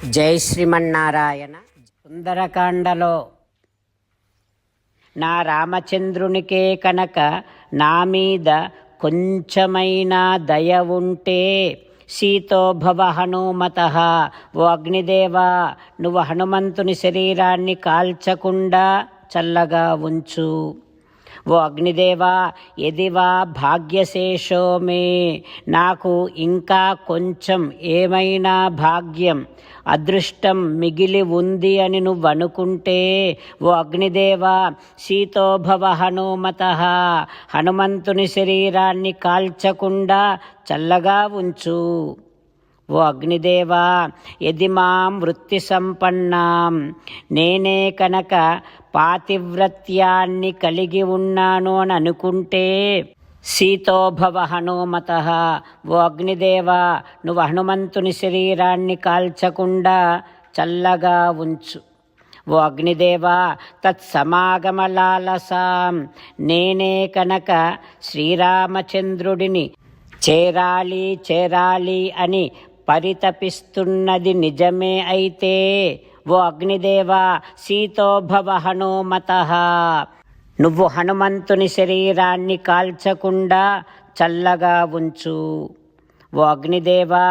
జై శ్రీమన్నారాయణ. సుందరకాండలో నా రామచంద్రునికే కనుక నా మీద కొంచెమైనా దయ ఉంటే సీతోభవ హనుమతః, ఓ అగ్నిదేవా, నువ్వు హనుమంతుని శరీరాన్ని కాల్చకుండా చల్లగా ఉంచు. ఓ అగ్నిదేవా, ఎదివా భాగ్యశేషో మే, నాకు ఇంకా కొంచెం ఏమైనా భాగ్యం అదృష్టం మిగిలి ఉంది అని నువ్వు అనుకుంటే, ఓ అగ్నిదేవా, సీతోభవ హనుమతః, హనుమంతుని శరీరాన్ని కాల్చకుండా చల్లగా ఉంచు. ఓ అగ్నిదేవా, యది మాం వృత్తి సంపన్నాం, నేనే కనుక పాతివ్రత్యాన్ని కలిగి ఉన్నాను అని అనుకుంటే, సీతోభవ హనుమతః, ఓ అగ్నిదేవా, నువ్వు హనుమంతుని శరీరాన్ని కాల్చకుండా చల్లగా ఉంచు. ఓ అగ్నిదేవా, తత్సమాగమలాలసాం, నేనే కనుక శ్రీరామచంద్రుడిని చేరాలి అని పరితపిస్తున్నది నిజమే అయితే, ఓ అగ్నిదేవా, సీతోభవ హనుమతః, నువ్వు హనుమంతుని శరీరాన్ని కాల్చకుండా చల్లగా ఉంచు. ఓ అగ్నిదేవా,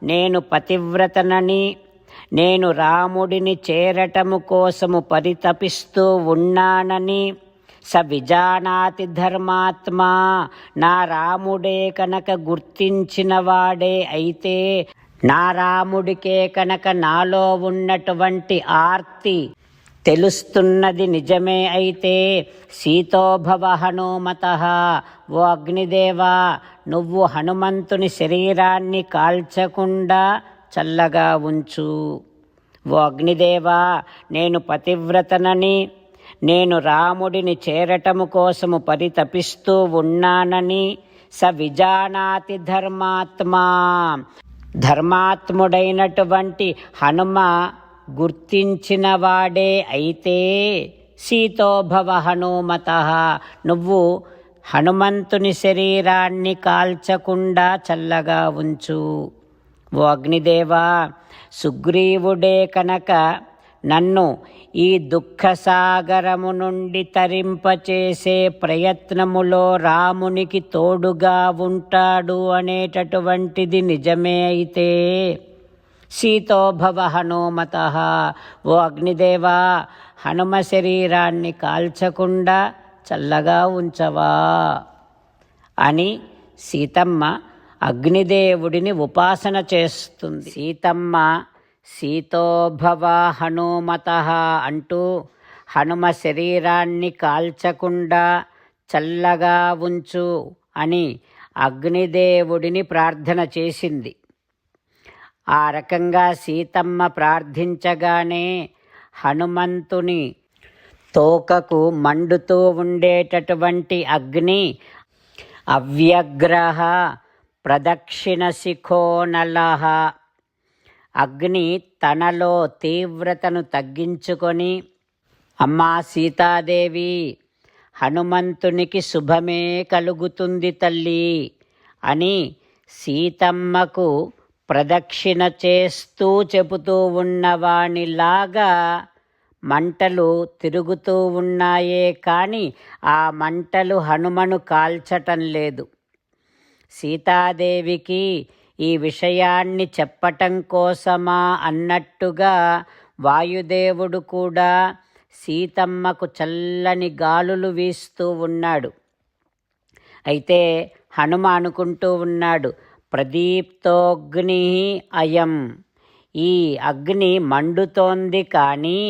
నేను పతివ్రతనని, నేను రాముడిని చేరటము కోసము పరితపిస్తూ ఉన్నానని స విజానాతి ధర్మాత్మా, నా రాముడే కనుక గుర్తించిన వాడే అయితే, నా రాముడికే కనుక నాలో ఉన్నటువంటి ఆర్తి తెలుస్తున్నది నిజమే అయితే, సీతోభవ హనుమతః, ఓ అగ్నిదేవా, నువ్వు హనుమంతుని శరీరాన్ని కాల్చకుండా చల్లగా ఉంచు. ఓ అగ్నిదేవా, నేను పతివ్రతనని, నేను రాముడిని చేరటము కోసము పరితపిస్తూ ఉన్నానని స విజానాతి ధర్మాత్మా, ధర్మాత్ముడైనటువంటి హనుమ గుర్తించిన వాడే అయితే, సీతోభవ హనుమతః, నువ్వు హనుమంతుని శరీరాన్ని కాల్చకుండా చల్లగా ఉంచు. ఓ అగ్నిదేవా, సుగ్రీవుడే కనుక నన్ను ఈ దుఃఖసాగరము నుండి తరింపచేసే ప్రయత్నములో రామునికి తోడుగా ఉంటాడు అనేటటువంటిది నిజమే అయితే, సీతోభవ హనుమతః, ఓ అగ్నిదేవా, హనుమ శరీరాన్ని కాల్చకుండా చల్లగా ఉంచవా అని సీతమ్మ అగ్నిదేవుడిని ఉపాసన చేస్తుంది. సీతమ్మ సీతోభవ హనుమతః అంటూ హనుమ శరీరాన్ని కాల్చకుండా చల్లగా ఉంచు అని అగ్నిదేవుడిని ప్రార్థన చేసింది. ఆ రకంగా సీతమ్మ ప్రార్థించగానే హనుమంతుని తోకకు మండుతూ ఉండేటటువంటి అగ్ని అవ్యగ్రహ ప్రదక్షిణ శిఖోనలః, అగ్ని తనలో తీవ్రతను తగ్గించుకొని, అమ్మా సీతాదేవి, హనుమంతునికి శుభమే కలుగుతుంది తల్లి అని సీతమ్మకు ప్రదక్షిణ చేస్తూ చెబుతూ ఉన్నవానిలాగా మంటలు తిరుగుతూ ఉన్నాయే కానీ ఆ మంటలు హనుమను కాల్చటం లేదు. సీతాదేవికి ఈ విషయాన్ని చెప్పటం కోసమా అన్నట్టుగా వాయుదేవుడు కూడా సీతమ్మకు చల్లని గాలులు వీస్తూ ఉన్నాడు. అయితే హనుమ అనుకుంటూ ఉన్నాడు, ప్రదీప్తోగ్ని అయం, ఈ అగ్ని మండుతోంది కానీ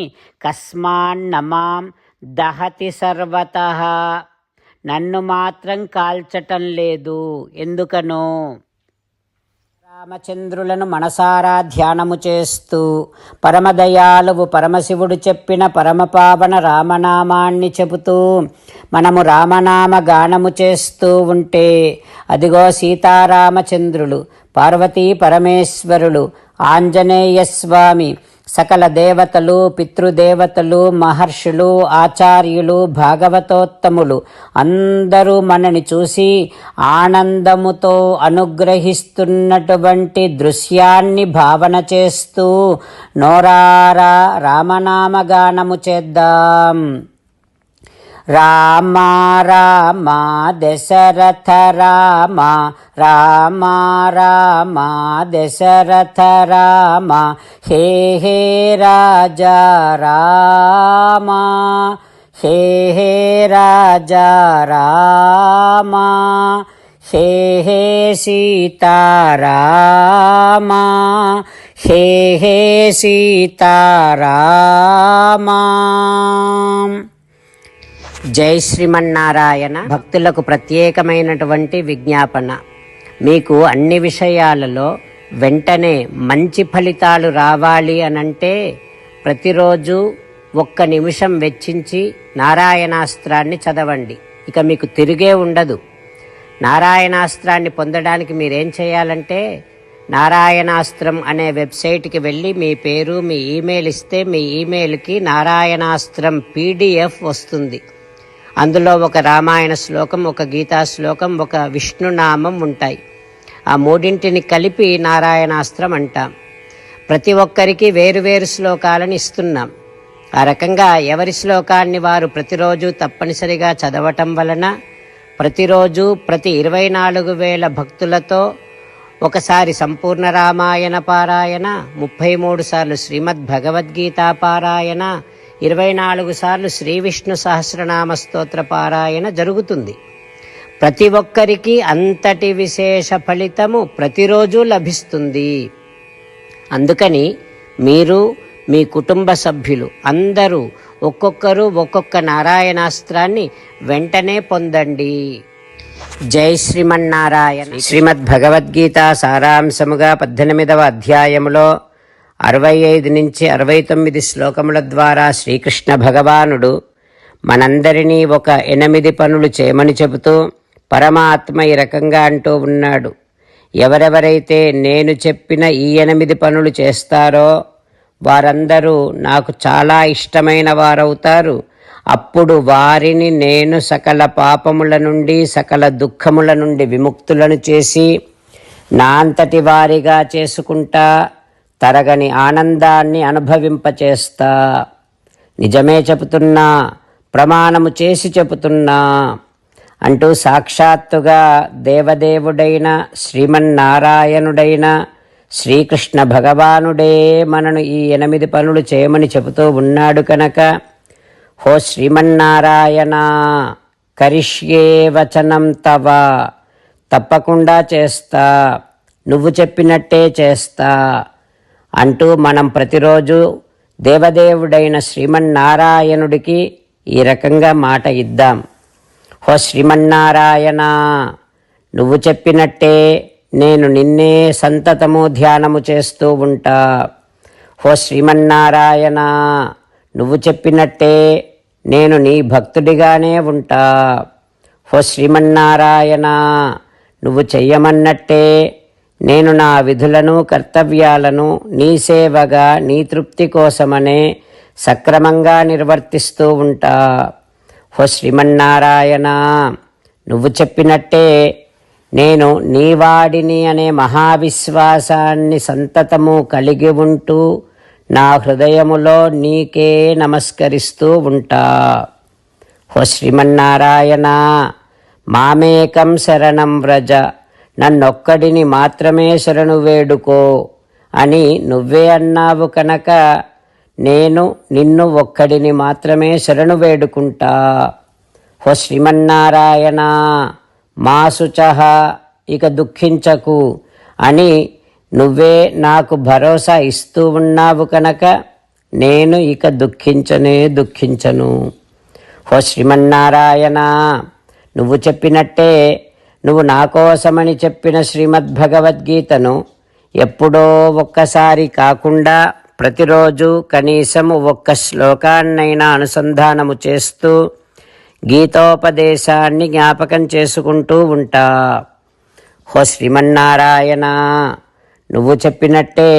కస్మాన్నమాం దహతి సర్వతః, నన్ను మాత్రం కాల్చటం లేదు, ఎందుకనో. రామచంద్రులను మనసారా ధ్యానము చేస్తూ పరమదయాలువు పరమశివుడు చెప్పిన పరమపావన రామనామాన్ని చెబుతూ మనము రామనామ గానము చేస్తూ ఉంటే, అదిగో సీతారామచంద్రులు, పార్వతీ పరమేశ్వరులు, ఆంజనేయస్వామి, సకల దేవతలు, పితృదేవతలు, మహర్షులు, ఆచార్యులు, భాగవతోత్తములు అందరూ మనని చూసి ఆనందముతో అనుగ్రహిస్తున్నటువంటి దృశ్యాన్ని భావన చేస్తూ నోరారా రామనామగానము చేద్దాం. రామ రామ దశరథ రామ, రామ రామ దశరథ రామ, హే హే రాజా రామ, హే హే రాజా రామ, హే హే సీతారామ, హే హే సీతారామ. జై శ్రీమన్నారాయణ. భక్తులకు ప్రత్యేకమైనటువంటి విజ్ఞాపన. మీకు అన్ని విషయాలలో వెంటనే మంచి ఫలితాలు రావాలి అనంటే ప్రతిరోజు 1 నిమిషం వెచ్చించి నారాయణాస్త్రాన్ని చదవండి. ఇక మీకు తిరిగే ఉండదు. నారాయణాస్త్రాన్ని పొందడానికి మీరేం చేయాలంటే నారాయణాస్త్రం అనే వెబ్సైట్కి వెళ్ళి మీ పేరు, మీ ఈమెయిల్ ఇస్తే మీ ఈమెయిల్కి నారాయణాస్త్రం PDF వస్తుంది. అందులో ఒక రామాయణ శ్లోకం, ఒక గీతా శ్లోకం, ఒక విష్ణునామం ఉంటాయి. ఆ 3ంటిని కలిపి నారాయణాస్త్రం అంటాం. ప్రతి ఒక్కరికి వేరువేరు శ్లోకాలను ఇస్తున్నాం. ఆ రకంగా ఎవరి శ్లోకాన్ని వారు ప్రతిరోజు తప్పనిసరిగా చదవటం వలన ప్రతిరోజు ప్రతి 24,000 భక్తులతో ఒకసారి సంపూర్ణ రామాయణ పారాయణ, 33 సార్లు శ్రీమద్ భగవద్గీత పారాయణ, 24 సార్లు శ్రీ విష్ణు సహస్రనామ స్తోత్ర పారాయణ జరుగుతుంది. ప్రతి ఒక్కరికి అంతటి విశేష ఫలితము ప్రతిరోజు లభిస్తుంది. అందుకని మీరు, మీ కుటుంబ సభ్యులు అందరూ ఒక్కొక్కరు ఒక్కొక్క నారాయణాస్త్రాన్ని వెంటనే పొందండి. జై శ్రీమన్నారాయణ. శ్రీమద్ భగవద్గీత సారాంశముగా 18వ అధ్యాయములో 65 నుంచి 69 శ్లోకముల ద్వారా శ్రీకృష్ణ భగవానుడు మనందరినీ ఒక 8 పనులు చేయమని చెబుతూ పరమాత్మ ఈ రకంగా అంటూ ఉన్నాడు. ఎవరెవరైతే నేను చెప్పిన ఈ 8 పనులు చేస్తారో వారందరూ నాకు చాలా ఇష్టమైన వారవుతారు. అప్పుడు వారిని నేను సకల పాపముల నుండి, సకల దుఃఖముల నుండి విముక్తులను చేసి నా అంతటి వారిగా చేసుకుంటా, తరగని ఆనందాన్ని అనుభవింపచేస్తా. నిజమే చెబుతున్నా, ప్రమాణము చేసి చెబుతున్నా అంటూ సాక్షాత్తుగా దేవదేవుడైన శ్రీమన్నారాయణుడైన శ్రీకృష్ణ భగవానుడే మనను ఈ 8 పనులు చేయమని చెబుతూ ఉన్నాడు కనుక, హో శ్రీమన్నారాయణ, కరిష్యే వచనం తవ, తప్పకుండా చేస్తా, నువ్వు చెప్పినట్టే చేస్తా అంటూ మనం ప్రతిరోజు దేవదేవుడైన శ్రీమన్నారాయణుడికి ఈ రకంగా మాట ఇద్దాం. హో శ్రీమన్నారాయణ, నువ్వు చెప్పినట్టే నేను నిన్నే సంతతము ధ్యానము చేస్తూ ఉంటా. హో శ్రీమన్నారాయణ, నువ్వు చెప్పినట్టే నేను నీ భక్తుడిగానే ఉంటా. హో శ్రీమన్నారాయణ, నువ్వు చెయ్యమన్నట్టే నేను నా విధులను, కర్తవ్యాలను నీ సేవగా, నీ తృప్తి కోసమనే సక్రమంగా నిర్వర్తిస్తూ ఉంటా. హో శ్రీమన్నారాయణ, నువ్వు చెప్పినట్టే నేను నీవాడిని అనే మహావిశ్వాసాన్ని సంతతము కలిగి ఉంటూ నా హృదయములో నీకే నమస్కరిస్తూ ఉంటా. హో శ్రీమన్నారాయణ, మామేకం శరణం వ్రజ, నన్నొక్కడిని మాత్రమే శరణు వేడుకో అని నువ్వే అన్నావు కనుక నేను నిన్ను ఒక్కడిని మాత్రమే శరణు వేడుకుంటా. హో శ్రీమన్నారాయణ, మా శుచః, ఇక దుఃఖించకు అని నువ్వే నాకు భరోసా ఇస్తూ ఉన్నావు కనుక నేను ఇక దుఃఖించను. హో శ్రీమన్నారాయణ, నువ్వు చెప్పినట్టే నువ్వు నా కోసమని చెప్పిన శ్రీమద్భగవద్గీతను ఎప్పుడో ఒక్కసారి కాకుండా ప్రతిరోజు కనీసము 1 శ్లోకాన్నైనా అనుసంధానము చేస్తూ గీతోపదేశాన్ని జ్ఞాపకం చేసుకుంటూ ఉంటా. హో శ్రీమన్నారాయణ, నువ్వు చెప్పినట్టే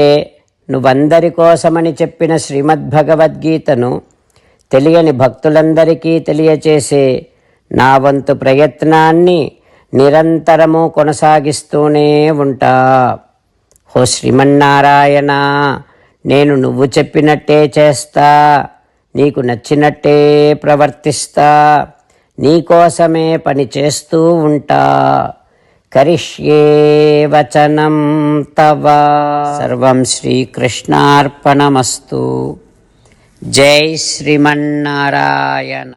నువ్వందరి కోసమని చెప్పిన శ్రీమద్భగవద్గీతను తెలియని భక్తులందరికీ తెలియచేసే నా వంతు ప్రయత్నాన్ని నిరంతరము కొనసాగిస్తూనే ఉంటా. ఓ శ్రీమన్నారాయణ, నేను నువ్వు చెప్పినట్టే చేస్తా, నీకు నచ్చినట్టే ప్రవర్తిస్తా, నీకోసమే పని చేస్తూ ఉంటా. కరిష్యే వచనం తవ. సర్వం శ్రీకృష్ణార్పణమస్తు. జై శ్రీమన్నారాయణ.